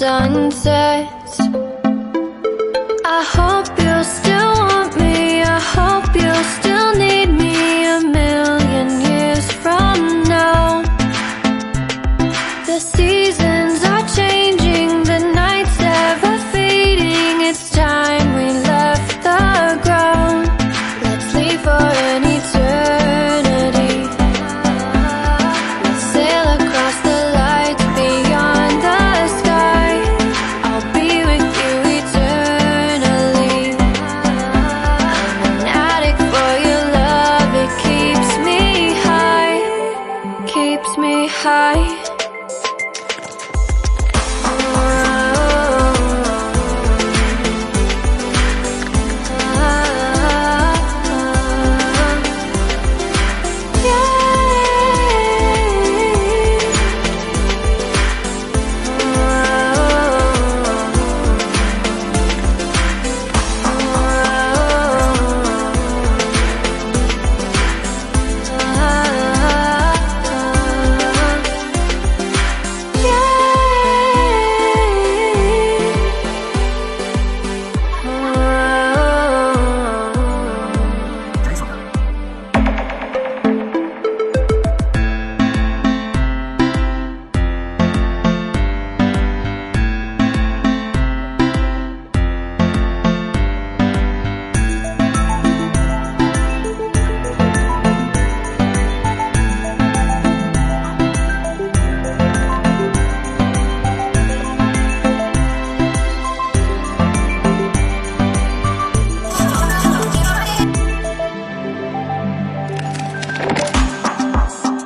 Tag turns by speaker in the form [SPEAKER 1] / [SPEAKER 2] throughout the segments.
[SPEAKER 1] sun sets. I hope you'll still want me, I hope you'll still need me 1,000,000 years from now. The seasons are changing, the nights ever fading. It's time we left the ground. Let's leave for an eternity. We'll sail across the lights beyond the sky. I'll be with you eternally. I'm an addict for your love, it keeps me high, keeps me high.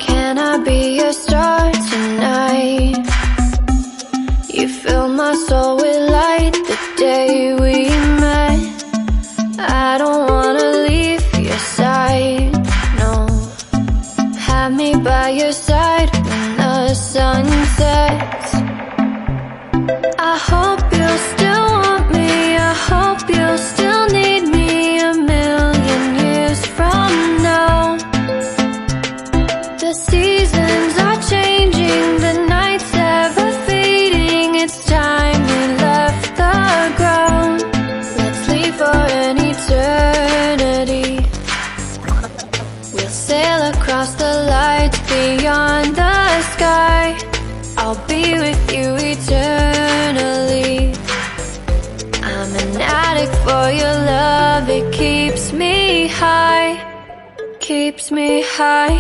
[SPEAKER 1] Can I be your star tonight? You fill my soul with light the day we met. I don't wanna leave your side, no. Have me by your side when the sun sets. I hope you'll still want me, I hope you'll still need me 1,000,000 years from now. The seasons are changing, the nights ever fading. It's time we left the ground. Let's leave for an eternity. We'll sail across the lights beyond the sky. I'll be with you eternally. I'm an addict for your love, it keeps me high, keeps me high.